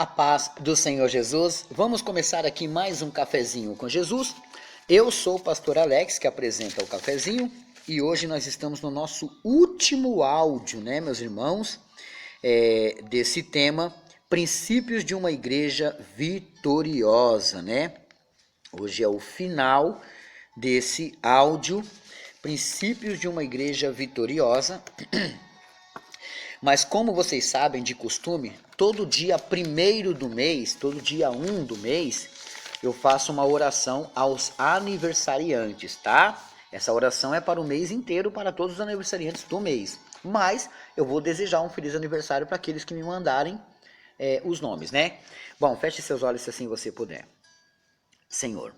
A paz do Senhor Jesus. Vamos começar aqui mais um cafezinho com Jesus. Eu sou o pastor Alex, que apresenta o cafezinho, e hoje nós estamos no nosso último áudio, né, meus irmãos, desse tema, princípios de uma igreja vitoriosa, né? Hoje é o final desse áudio, princípios de uma igreja vitoriosa. Mas como vocês sabem de costume, todo dia 1º do mês, todo dia 1 do mês, eu faço uma oração aos aniversariantes, tá? Essa oração é para o mês inteiro, para todos os aniversariantes do mês. Mas eu vou desejar um feliz aniversário para aqueles que me mandarem os nomes, né? Bom, feche seus olhos se assim você puder. Senhor,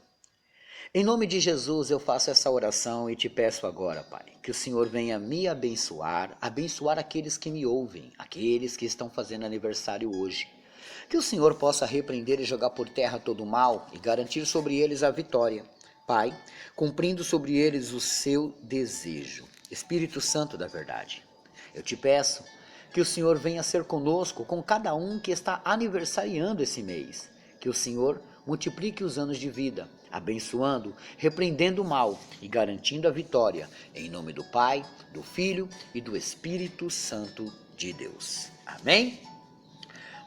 em nome de Jesus eu faço essa oração e te peço agora, Pai, que o Senhor venha me abençoar, abençoar aqueles que me ouvem, aqueles que estão fazendo aniversário hoje. Que o Senhor possa repreender e jogar por terra todo o mal e garantir sobre eles a vitória. Pai, cumprindo sobre eles o seu desejo. Espírito Santo da verdade, eu te peço que o Senhor venha ser conosco, com cada um que está aniversariando esse mês. Que o Senhor multiplique os anos de vida, abençoando, repreendendo o mal e garantindo a vitória, em nome do Pai, do Filho e do Espírito Santo de Deus. Amém?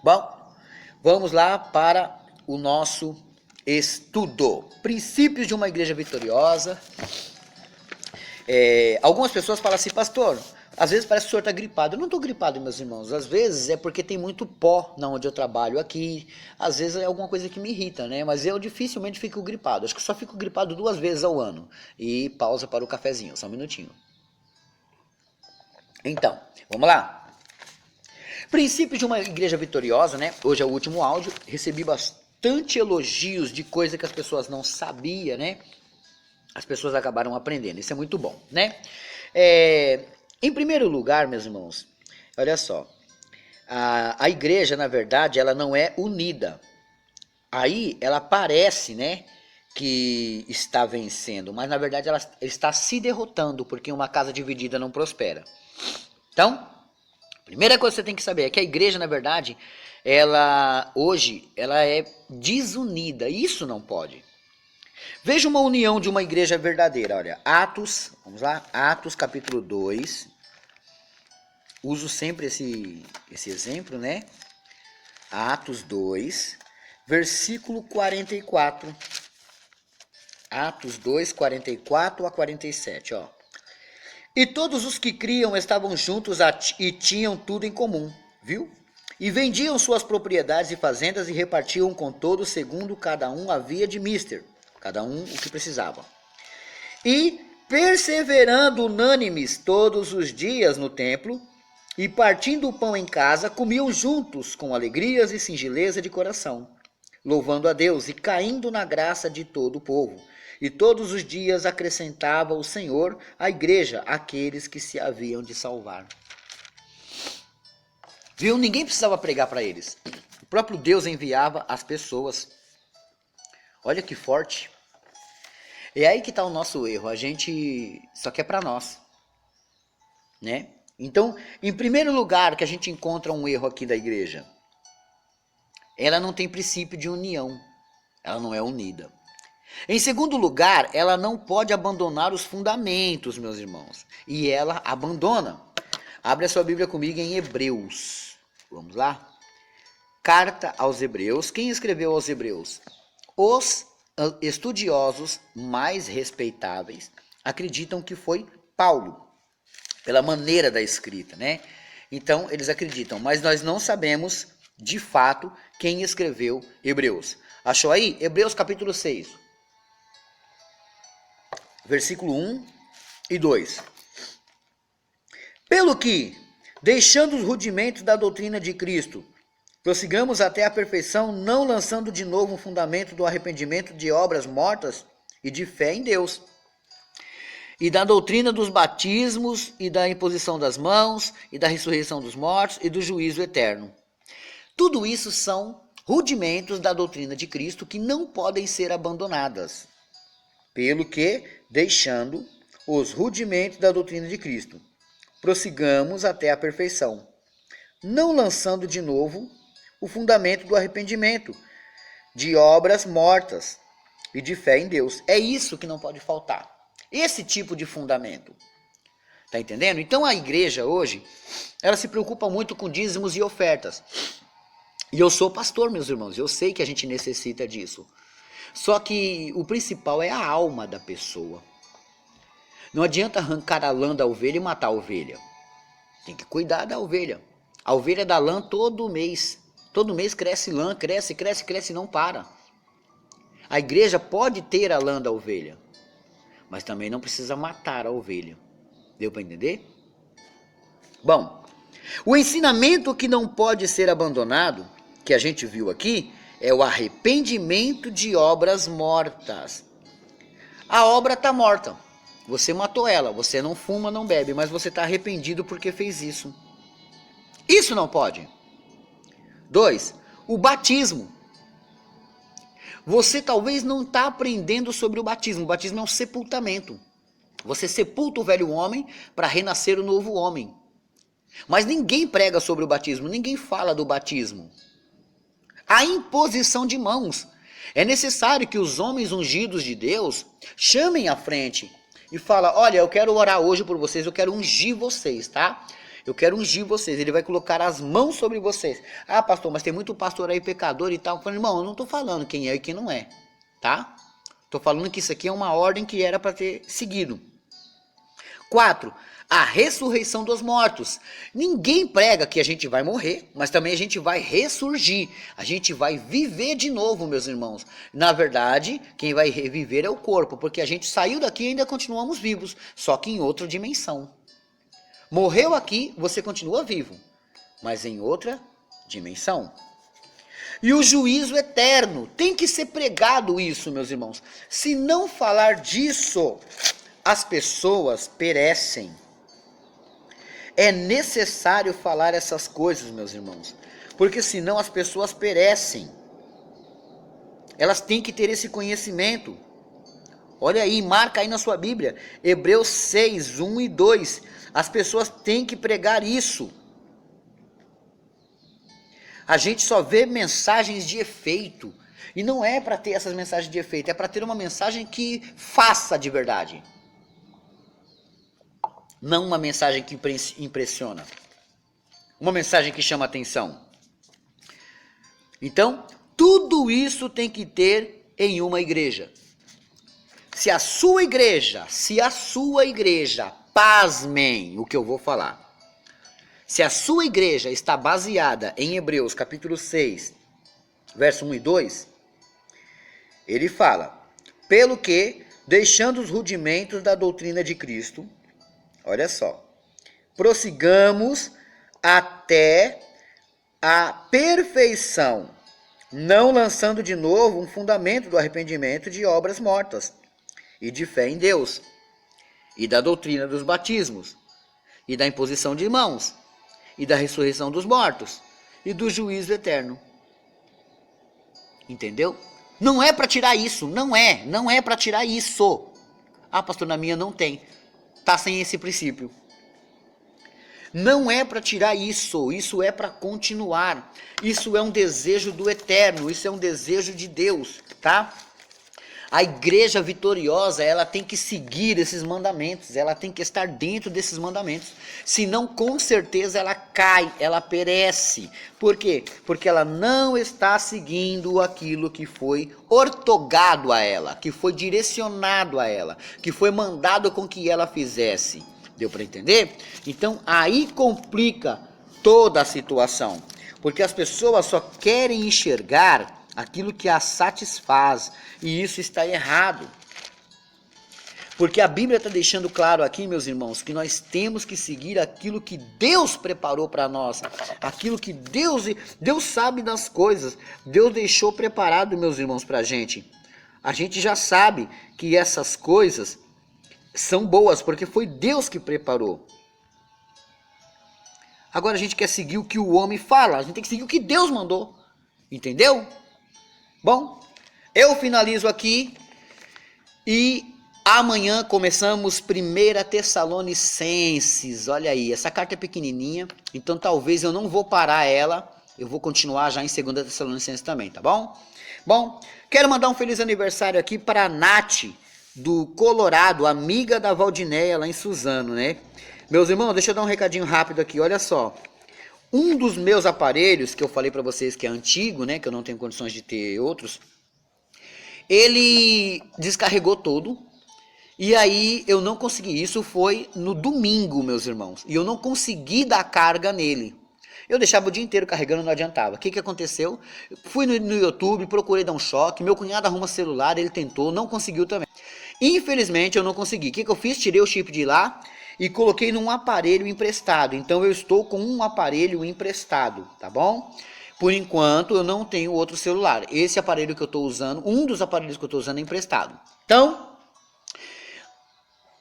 Bom, vamos lá para o nosso estudo. Princípios de uma igreja vitoriosa. Algumas pessoas falam assim, pastor, às vezes parece que o senhor está gripado. Eu não estou gripado, meus irmãos. Às vezes é porque tem muito pó na onde eu trabalho aqui. Às vezes é alguma coisa que me irrita, né? Mas eu dificilmente fico gripado. Acho que só fico gripado 2 vezes ao ano. E pausa para o cafezinho, só um minutinho. Então, vamos lá. Princípios de uma igreja vitoriosa, né? Hoje é o último áudio. Recebi bastante elogios de coisa que as pessoas não sabiam, né? As pessoas acabaram aprendendo. Isso é muito bom, né? Em primeiro lugar, meus irmãos, olha só, a igreja, na verdade, ela não é unida. Aí ela parece, né, que está vencendo, mas na verdade ela está se derrotando, porque uma casa dividida não prospera. Então, primeira coisa que você tem que saber é que a igreja, na verdade, hoje ela é desunida. Isso não pode. Veja uma união de uma igreja verdadeira, olha, Atos, vamos lá, Atos capítulo 2, uso sempre esse exemplo, né? Atos 2, versículo 44, Atos 2, 44 a 47, ó. E todos os que criam estavam juntos e tinham tudo em comum, viu? E vendiam suas propriedades e fazendas e repartiam com todos segundo cada um havia de mister. Cada um o que precisava. E perseverando unânimes todos os dias no templo, e partindo o pão em casa, comiam juntos com alegrias e singeleza de coração, louvando a Deus e caindo na graça de todo o povo. E todos os dias acrescentava o Senhor à igreja aqueles que se haviam de salvar. Viu? Ninguém precisava pregar para eles. O próprio Deus enviava as pessoas. Olha que forte. É aí que está o nosso erro. A gente só quer para nós, né? Então, em primeiro lugar, que a gente encontra um erro aqui da igreja, ela não tem princípio de união. Ela não é unida. Em segundo lugar, ela não pode abandonar os fundamentos, meus irmãos. E ela abandona. Abre a sua Bíblia comigo em Hebreus. Vamos lá? Carta aos Hebreus. Quem escreveu aos Hebreus? Os estudiosos mais respeitáveis acreditam que foi Paulo, pela maneira da escrita, né? Então, eles acreditam, mas nós não sabemos, de fato, quem escreveu Hebreus. Achou aí? Hebreus capítulo 6, versículo 1 e 2. Pelo que, deixando os rudimentos da doutrina de Cristo, prossigamos até a perfeição, não lançando de novo o fundamento do arrependimento de obras mortas e de fé em Deus, e da doutrina dos batismos e da imposição das mãos e da ressurreição dos mortos e do juízo eterno. Tudo isso são rudimentos da doutrina de Cristo que não podem ser abandonadas. Pelo que, deixando os rudimentos da doutrina de Cristo, prossigamos até a perfeição, não lançando de novo o fundamento do arrependimento, de obras mortas e de fé em Deus. É isso que não pode faltar. Esse tipo de fundamento. Tá entendendo? Então a igreja hoje, ela se preocupa muito com dízimos e ofertas. E eu sou pastor, meus irmãos, eu sei que a gente necessita disso. Só que o principal é a alma da pessoa. Não adianta arrancar a lã da ovelha e matar a ovelha. Tem que cuidar da ovelha. A ovelha dá lã todo mês. Todo mês cresce lã, cresce e não para. A igreja pode ter a lã da ovelha, mas também não precisa matar a ovelha. Deu para entender? Bom, o ensinamento que não pode ser abandonado, que a gente viu aqui, é o arrependimento de obras mortas. A obra está morta. Você matou ela, você não fuma, não bebe, mas você está arrependido porque fez isso. Isso não pode. 2. O batismo. Você talvez não está aprendendo sobre o batismo. O batismo é um sepultamento. Você sepulta o velho homem para renascer o novo homem. Mas ninguém prega sobre o batismo, ninguém fala do batismo. A imposição de mãos. É necessário que os homens ungidos de Deus chamem à frente e falem: olha, eu quero orar hoje por vocês, eu quero ungir vocês, tá? Eu quero ungir vocês, ele vai colocar as mãos sobre vocês. Ah, pastor, mas tem muito pastor aí pecador e tal. Eu falei, irmão, eu não estou falando quem é e quem não é, tá? Estou falando que isso aqui é uma ordem que era para ter seguido. 4. A ressurreição dos mortos. Ninguém prega que a gente vai morrer, mas também a gente vai ressurgir. A gente vai viver de novo, meus irmãos. Na verdade, quem vai reviver é o corpo, porque a gente saiu daqui e ainda continuamos vivos, só que em outra dimensão. Morreu aqui, você continua vivo, mas em outra dimensão. E o juízo eterno. Tem que ser pregado isso, meus irmãos. Se não falar disso, as pessoas perecem. É necessário falar essas coisas, meus irmãos, porque senão as pessoas perecem. Elas têm que ter esse conhecimento. Olha aí, marca aí na sua Bíblia, Hebreus 6, 1 e 2. As pessoas têm que pregar isso. A gente só vê mensagens de efeito. E não é para ter essas mensagens de efeito, é para ter uma mensagem que faça de verdade. Não uma mensagem que impressiona. Uma mensagem que chama atenção. Então, tudo isso tem que ter em uma igreja. Se a sua igreja, pasmem o que eu vou falar. Se a sua igreja está baseada em Hebreus capítulo 6, verso 1 e 2, ele fala, pelo que, deixando os rudimentos da doutrina de Cristo, olha só, prossigamos até a perfeição, não lançando de novo um fundamento do arrependimento de obras mortas, e de fé em Deus, e da doutrina dos batismos, e da imposição de mãos, e da ressurreição dos mortos, e do juízo eterno. Entendeu? Não é para tirar isso, não é para tirar isso. Ah, pastor, na minha não tem. Está sem esse princípio. Não é para tirar isso, isso é para continuar. Isso é um desejo do eterno, isso é um desejo de Deus, tá? A igreja vitoriosa, ela tem que seguir esses mandamentos, ela tem que estar dentro desses mandamentos. Senão, com certeza, ela cai, ela perece. Por quê? Porque ela não está seguindo aquilo que foi ortogado a ela, que foi direcionado a ela, que foi mandado com que ela fizesse. Deu para entender? Então, aí complica toda a situação. Porque as pessoas só querem enxergar aquilo que as satisfaz, e isso está errado. Porque a Bíblia está deixando claro aqui, meus irmãos, que nós temos que seguir aquilo que Deus preparou para nós, aquilo que Deus sabe das coisas, Deus deixou preparado, meus irmãos, para a gente. A gente já sabe que essas coisas são boas, porque foi Deus que preparou. Agora a gente quer seguir o que o homem fala, a gente tem que seguir o que Deus mandou, entendeu? Bom, eu finalizo aqui e amanhã começamos 1 Tessalonicenses. Olha aí, essa carta é pequenininha, então talvez eu não vou parar ela Eu vou continuar já em 2 Tessalonicenses também, tá bom? Bom, quero mandar um feliz aniversário aqui para a Nath, do Colorado, amiga da Valdinéia lá em Suzano, né? Meus irmãos, deixa eu dar um recadinho rápido aqui, olha só. Um dos meus aparelhos, que eu falei para vocês que é antigo, né, que eu não tenho condições de ter outros, ele descarregou todo, e aí eu não consegui, isso foi no domingo, meus irmãos, e eu não consegui dar carga nele. Eu deixava o dia inteiro carregando, não adiantava. O que aconteceu? Fui no YouTube, procurei dar um choque, meu cunhado arruma celular, ele tentou, não conseguiu também. Infelizmente eu não consegui. O que eu fiz? Tirei o chip de lá e coloquei num aparelho emprestado. Então eu estou com um aparelho emprestado, tá bom? Por enquanto eu não tenho outro celular. Esse aparelho que eu estou usando, um dos aparelhos que eu estou usando é emprestado. Então,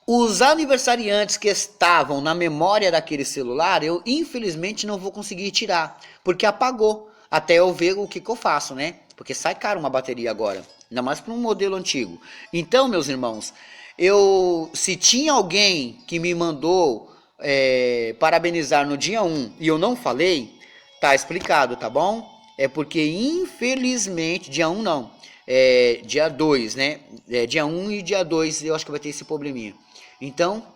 os aniversariantes que estavam na memória daquele celular, eu infelizmente não vou conseguir tirar, porque apagou, até eu ver o que eu faço, né? Porque sai caro uma bateria agora, ainda mais para um modelo antigo. Então, meus irmãos, se tinha alguém que me mandou parabenizar no dia 1 e eu não falei, tá explicado, tá bom? É porque infelizmente, dia 1 não, dia 2, né? Dia 1 e dia 2 eu acho que vai ter esse probleminha. Então,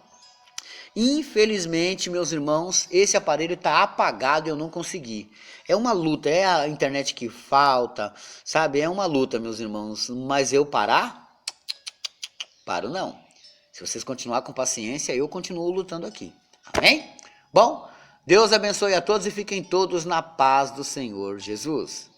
infelizmente, meus irmãos, esse aparelho está apagado e eu não consegui. É uma luta, é a internet que falta, sabe? É uma luta, meus irmãos. Mas eu parar? Paro não. Se vocês continuar com paciência, eu continuo lutando aqui. Amém? Bom, Deus abençoe a todos e fiquem todos na paz do Senhor Jesus.